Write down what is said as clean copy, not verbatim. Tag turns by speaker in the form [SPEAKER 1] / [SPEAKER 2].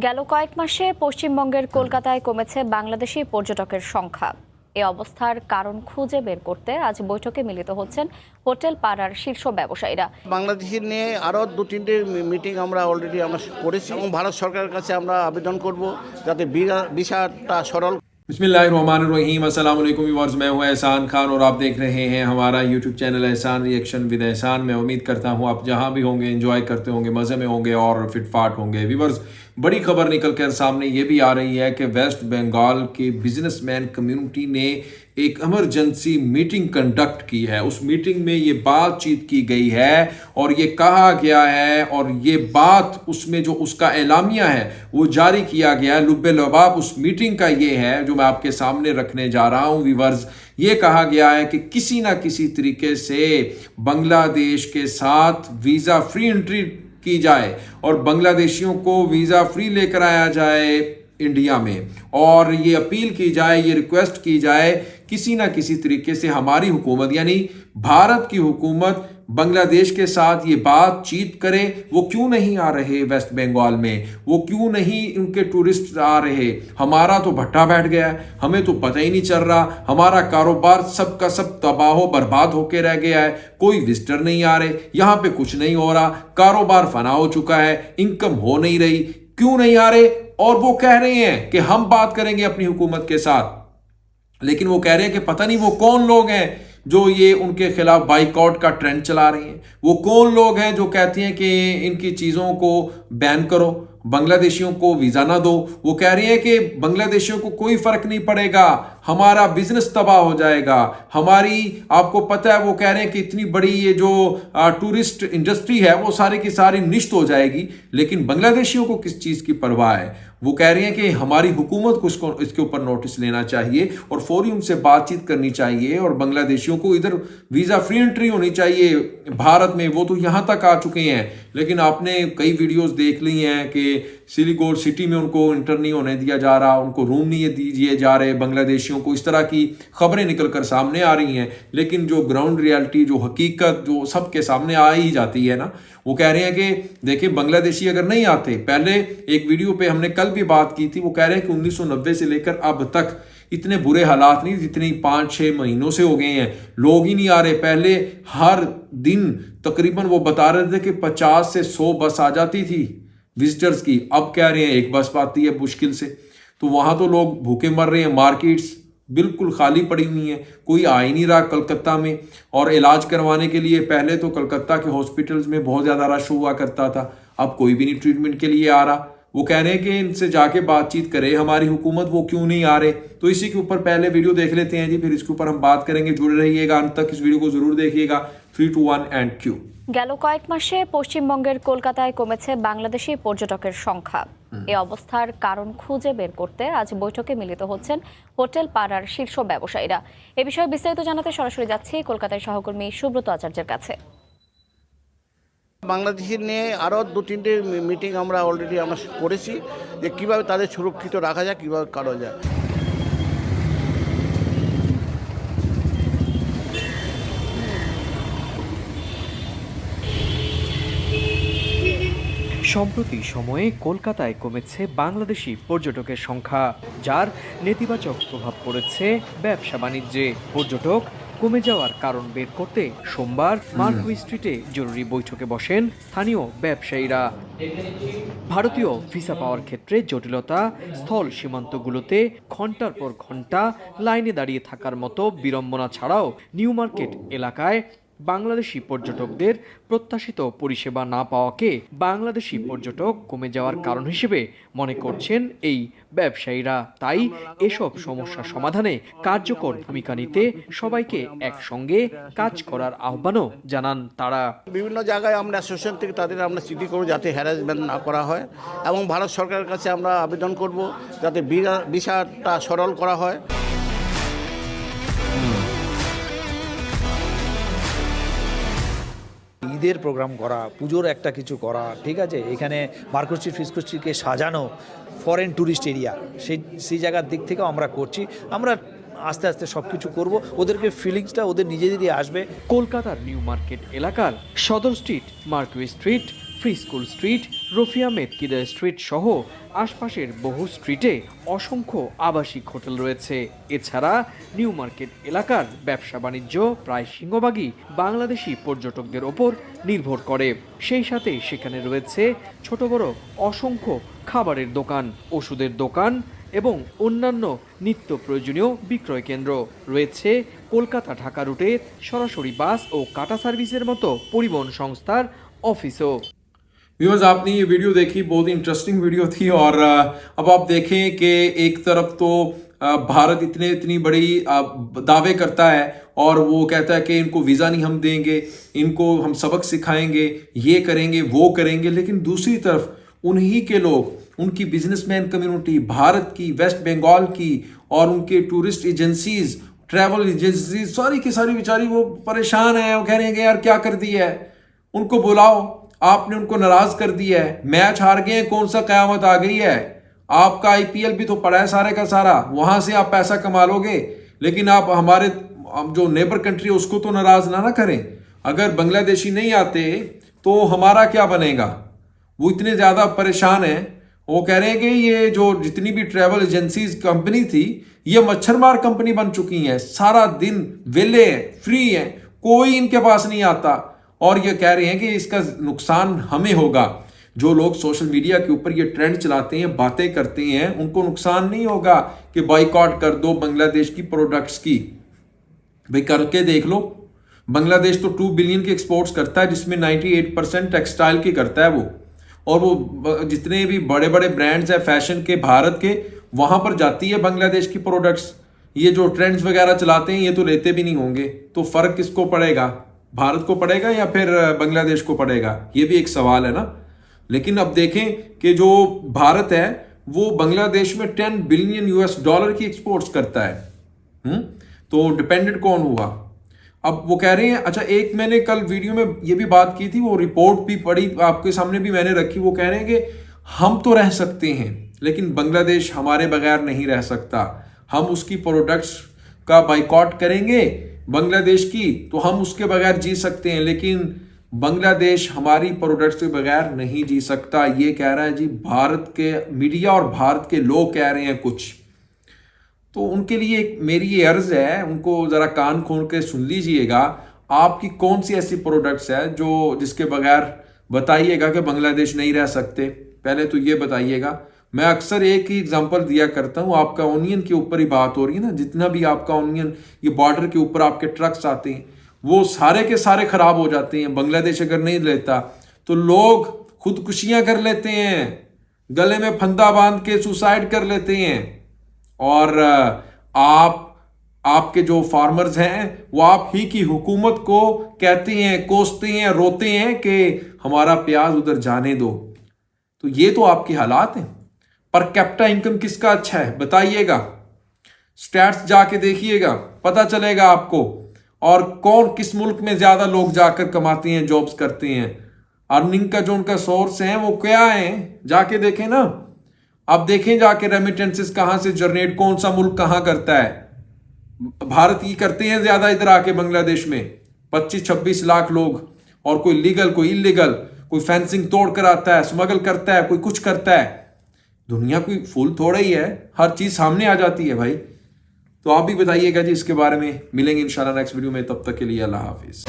[SPEAKER 1] গেল কয়েক মাসে পশ্চিমবঙ্গের কলকাতায় কমেছে বাংলাদেশি পর্যটকের সংখ্যা। এই অবস্থার কারণ খুঁজে বের করতে আজ বৈঠকে মিলিত হচ্ছেন হোটেল পাড়ার শীর্ষ ব্যবসায়ীরা।
[SPEAKER 2] বাংলাদেশি নিয়ে আরও 2-3টে মিটিং আমরা অলরেডি করেছি এবং ভারত সরকারের কাছে আমরা আবেদন করব যাতে ভিসাটা সরল।
[SPEAKER 3] बिस्मिल्लाहिर्रहमानिर्रहीम अस्सलाम वालेकुम व्यूअर्स, मैं हूं एहसान खान और आप देख रहे हैं हमारा यूट्यूब चैनल एहसान रिएक्शन विद एहसान। मैं उम्मीद करता हूं आप जहां भी होंगे एंजॉय करते होंगे, मज़े में होंगे और फिटफाट होंगे। व्यूअर्स, बड़ी खबर निकल कर सामने ये भी आ रही है कि वेस्ट बंगाल के बिजनेसमैन कम्युनिटी ने एक इमरजेंसी मीटिंग कंडक्ट की है। उस मीटिंग में ये बातचीत की गई है और ये कहा गया है और ये बात उसमें जो उसका एलामिया है वो जारी किया गया है। लुब्बे लबाब उस मीटिंग का ये है जो मैं आपके सामने रखने जा रहा हूँ। व्यूअर्स, ये कहा गया है कि किसी ना किसी तरीके से बांग्लादेश के साथ वीज़ा फ्री एंट्री की जाए और बांग्लादेशियों को वीज़ा फ्री लेकर आया जाए इंडिया में, और ये अपील की जाए, ये रिक्वेस्ट की जाए किसी ना किसी तरीके से हमारी हुकूमत यानी भारत की हुकूमत बांग्लादेश के साथ ये बातचीत करे। वो क्यों नहीं आ रहे वेस्ट बंगाल में, वो क्यों नहीं उनके टूरिस्ट आ रहे। हमारा तो भट्टा बैठ गया है, हमें तो पता ही नहीं चल रहा। हमारा कारोबार सब का सब तबाह बर्बाद होके रह गया है, कोई विजिटर नहीं आ रहे, यहाँ पे कुछ नहीं हो रहा, कारोबार फना हो चुका है, इनकम हो नहीं रही। क्यों नहीं आ रहे? और वो कह रहे हैं कि हम बात करेंगे अपनी हुकूमत के साथ, लेकिन वो कह रहे हैं कि पता नहीं वो कौन लोग हैं जो ये उनके खिलाफ बाइकआउट का ट्रेंड चला रही हैं। वो कौन लोग हैं जो कहते हैं कि इनकी चीज़ों को बैन करो, बांग्लादेशियों को वीज़ा ना दो। वो कह रही है कि बांग्लादेशियों को कोई फ़र्क नहीं पड़ेगा, हमारा बिजनेस तबाह हो जाएगा, हमारी, आपको पता है वो कह रहे हैं कि इतनी बड़ी ये जो टूरिस्ट इंडस्ट्री है वो सारी की सारी निश्चित हो जाएगी। लेकिन बांग्लादेशियों को किस चीज़ की परवाह है? वो कह रही हैं कि हमारी हुकूमत को इसके ऊपर नोटिस लेना चाहिए और फौरी उनसे बातचीत करनी चाहिए और बांग्लादेशियों को इधर वीज़ा फ्री एंट्री होनी चाहिए भारत में। वो तो यहाँ तक आ चुके हैं, लेकिन आपने कई वीडियोस देख ली हैं कि सिलीगुड़ी सिटी में उनको इंटर नहीं होने दिया जा रहा, उनको रूम नहीं दिए जा रहे बांग्लादेशियों को। इस तरह की खबरें निकल कर सामने आ रही हैं, लेकिन जो ग्राउंड रियलिटी, जो हकीकत जो सबके सामने आ ही जाती है ना, वो कह रहे हैं कि देखिए बांग्लादेशी अगर नहीं आते, पहले एक वीडियो पे हमने कल भी बात की थी, वो कह रहे हैं कि 1990 से लेकर अब तक इतने बुरे हालात नहीं जितने 5-6 महीनों से हो गए हैं, लोग ही नहीं आ रहे। पहले हर दिन तकरीबन वो बता रहे थे कि 50 से 100 बस आ जाती थी विजिटर्स की, अब कह रहे हैं एक बस आती है मुश्किल से। तो वहाँ तो लोग भूखे मर रहे हैं, मार्केट्स बिल्कुल खाली पड़ी हुई हैं, कोई आ ही नहीं रहा कलकत्ता में। और इलाज करवाने के लिए पहले तो कलकत्ता के हॉस्पिटल्स में बहुत ज़्यादा रश हुआ करता था, अब कोई भी नहीं ट्रीटमेंट के लिए आ रहा। वो कह रहे हैं कि इनसे जाके बातचीत करे हमारी हुकूमत, वो क्यों नहीं आ रहे। तो इसी के ऊपर पहले वीडियो देख लेते हैं जी, फिर इसके ऊपर हम बात करेंगे। जुड़े रहिएगा अंत तक, इस वीडियो को जरूर देखिएगा। 3, 2, 1 एंड क्यू।
[SPEAKER 1] গেল কয়েক মাসে পশ্চিমবঙ্গের কলকাতায় কমেছে বাংলাদেশি পর্যটকের সংখ্যা। এই অবস্থার কারণ খুঁজে বের করতে আজ বৈঠকে মিলিত হচ্ছেন হোটেল পাড়ার শীর্ষ ব্যবসায়ীরা। এ বিষয়ে বিস্তারিত জানাতে সরাসরি যাচ্ছি কলকাতার সহকর্মী সুব্রত আচার্যের কাছে।
[SPEAKER 2] বাংলাদেশি নিয়ে আরও 2-3টে মিটিং আমরা অলরেডি করেছি যে কীভাবে তাদের সুরক্ষিত রাখা যায়, কীভাবে করা যায়।
[SPEAKER 4] সম্প্রতি সময়ে কলকাতায় কমেছে বাংলাদেশি পর্যটকের সংখ্যা, যার নেতিবাচক প্রভাব পড়েছে ব্যবসা বাণিজ্যে। পর্যটক কমে যাওয়ার কারণ বের করতে সোমবার মার্কুই স্ট্রিটে জরুরি বৈঠকে বসেন স্থানীয় ব্যবসায়ীরা। ভারতীয় ভিসা পাওয়ার ক্ষেত্রে জটিলতা, স্থল সীমান্তগুলোতে ঘন্টার পর ঘন্টা লাইনে দাঁড়িয়ে থাকার মতো বিড়ম্বনা ছাড়াও নিউ মার্কেট এলাকায় বাংলাদেশি পর্যটকদের প্রত্যাশিত পরিষেবা না পাওয়াকে বাংলাদেশি পর্যটক কমে যাওয়ার কারণ হিসেবে মনে করছেন এই ব্যবসায়ীরা। তাই এসব সমস্যা সমাধানে কার্যকর ভূমিকা নিতে সবাইকে একসঙ্গে কাজ করার আহ্বানও জানান তারা।
[SPEAKER 2] বিভিন্ন জায়গায় আমরা অ্যাসোসিয়েশন থেকে তাদের আমরা চিঠি করব যাতে হ্যারাসমেন্ট না করা হয়, এবং ভারত সরকারের কাছে আমরা আবেদন করব যাতে ভিসাটা সরল করা হয়।
[SPEAKER 5] ঈদের প্রোগ্রাম করা, পুজোর একটা কিছু করা, ঠিক আছে, এখানে মার্কুই স্ট্রিট, ফ্রিস্কো স্ট্রিটকে সাজানো ফরেন ট্যুরিস্ট এরিয়া, সেই জায়গার দিক থেকেও আমরা করছি। আমরা আস্তে আস্তে সব কিছু করবো, ওদেরকে ফিলিংসটা ওদের নিজেদেরই আসবে।
[SPEAKER 4] কলকাতার নিউ মার্কেট এলাকার Sudder street, Marquis street, free school street, Rafi Ahmed Kidwai street সহ আশপাশের বহু স্ট্রিটে অসংখ্য আবাসিক হোটেল রয়েছে। এছাড়া নিউ মার্কেট এলাকার ব্যবসা বাণিজ্য প্রায় সিংহভাগই বাংলাদেশি পর্যটকদের ওপর নির্ভর করে। সেই সাথে সেখানে রয়েছে ছোট বড় অসংখ্য খাবারের দোকান, ওষুধের দোকান এবং অন্যান্য নিত্য প্রয়োজনীয় বিক্রয় কেন্দ্র রয়েছে। কলকাতা ঢাকা রুটে সরাসরি বাস ও কাটা সার্ভিসের মতো পরিবহন সংস্থার অফিসও।
[SPEAKER 3] व्यूअर्स, आपने ये वीडियो देखी, बहुत ही इंटरेस्टिंग वीडियो थी। और अब आप देखें कि एक तरफ तो भारत इतनी बड़ी दावे करता है और वो कहता है कि इनको वीज़ा नहीं हम देंगे, इनको हम सबक सिखाएंगे, ये करेंगे वो करेंगे, लेकिन दूसरी तरफ उन्हीं के लोग, उनकी बिजनेसमैन कम्युनिटी, भारत की, वेस्ट बंगाल की और उनके टूरिस्ट एजेंसीज, ट्रैवल एजेंसीज सारी की सारी बेचारी वो परेशान है। वो कह रहे हैं कि यार क्या कर दिया है, उनको बुलाओ, आपने उनको नाराज कर दिया है, मैच हार गए हैं, कौन सा कयामत आ गई है, आपका आईपीएल भी तो पड़ा है सारे का सारा, वहां से आप पैसा कमा लोगे, लेकिन आप हमारे जो नेबर कंट्री है उसको तो नाराज ना करें। अगर बांग्लादेशी नहीं आते तो हमारा क्या बनेगा। वो इतने ज्यादा परेशान है। वो कह रहे हैं कि ये जो जितनी भी ट्रैवल एजेंसीज कंपनी थी ये मच्छरमार कंपनी बन चुकी हैं, सारा दिन वेले हैं, फ्री हैं, कोई इनके पास नहीं आता। और ये कह रहे हैं कि इसका नुकसान हमें होगा। जो लोग सोशल मीडिया के ऊपर ये ट्रेंड चलाते हैं, बातें करते हैं, उनको नुकसान नहीं होगा कि बाइकआउट कर दो बांग्लादेश की प्रोडक्ट्स की। भाई करके देख लो, बांग्लादेश तो 2 बिलियन के एक्सपोर्ट्स करता है, जिसमें 98% टेक्सटाइल की करता है वो। और वो जितने भी बड़े बड़े ब्रांड्स हैं फैशन के भारत के, वहां पर जाती है बांग्लादेश की प्रोडक्ट्स। ये जो ट्रेंड्स वगैरह चलाते हैं ये तो लेते भी नहीं होंगे। तो फर्क किसको पड़ेगा, भारत को पड़ेगा या फिर बांग्लादेश को पड़ेगा, ये भी एक सवाल है ना। लेकिन अब देखें कि जो भारत है वो बांग्लादेश में 10 बिलियन US$ की एक्सपोर्ट्स करता है। तो डिपेंडेंट कौन हुआ। अब वो कह रहे हैं, अच्छा एक मैंने कल वीडियो में ये भी बात की थी, वो रिपोर्ट भी पढ़ी आपके सामने भी मैंने रखी। वो कह रहे हैं कि हम तो रह सकते हैं लेकिन बांग्लादेश हमारे बगैर नहीं रह सकता। हम उसकी प्रोडक्ट्स का बाइकआउट करेंगे बांग्लादेश की तो हम उसके बगैर जी सकते हैं, लेकिन बांग्लादेश हमारी प्रोडक्ट्स के बगैर नहीं जी सकता। ये कह रहा है जी भारत के मीडिया और भारत के लोग कह रहे हैं कुछ। तो उनके लिए मेरी ये अर्ज है, उनको जरा कान खोल के सुन लीजिएगा। आपकी कौन सी ऐसी प्रोडक्ट्स है जो जिसके बगैर बताइएगा कि बांग्लादेश नहीं रह सकते, पहले तो ये बताइएगा। मैं अक्सर एक ही एग्जांपल दिया करता हूँ, आपका ओनियन के ऊपर ही बात हो रही है ना, जितना भी आपका ओनियन ये बॉर्डर के ऊपर आपके ट्रक्स आते हैं वो सारे के सारे खराब हो जाते हैं। बांग्लादेश अगर नहीं लेता तो लोग खुदकुशियां कर लेते हैं, गले में फंदा बांध के सुसाइड कर लेते हैं। और आपके जो फार्मर्स हैं वो आप ही की हुकूमत को कहते हैं, कोसते हैं, रोते हैं कि हमारा प्याज उधर जाने दो। तो ये तो आपके हालात हैं। पर कैपिटा इनकम किसका अच्छा है बताइएगा, स्टैट्स जाके देखिएगा, पता चलेगा आपको। और कौन किस मुल्क में ज्यादा लोग जाकर कमाते हैं, जॉब्स करते हैं, अर्निंग का जो उनका सोर्स है वो क्या है, जाके देखें ना। अब देखें जाके रेमिटेंसेस कहां से जनरेट, कौन सा मुल्क कहां करता है। भारत ही करते हैं ज्यादा इधर आके बांग्लादेश में 25-26 लाख लोग, और कोई लीगल कोई इलीगल, कोई फेंसिंग तोड़ कर आता है, स्मगल करता है, कोई कुछ करता है। दुनिया कोई फूल थोड़ा ही है, हर चीज सामने आ जाती है भाई। तो आप भी बताइएगा जी इसके बारे में। मिलेंगे इंशाल्लाह नेक्स्ट वीडियो में, तब तक के लिए अल्लाह हाफिज।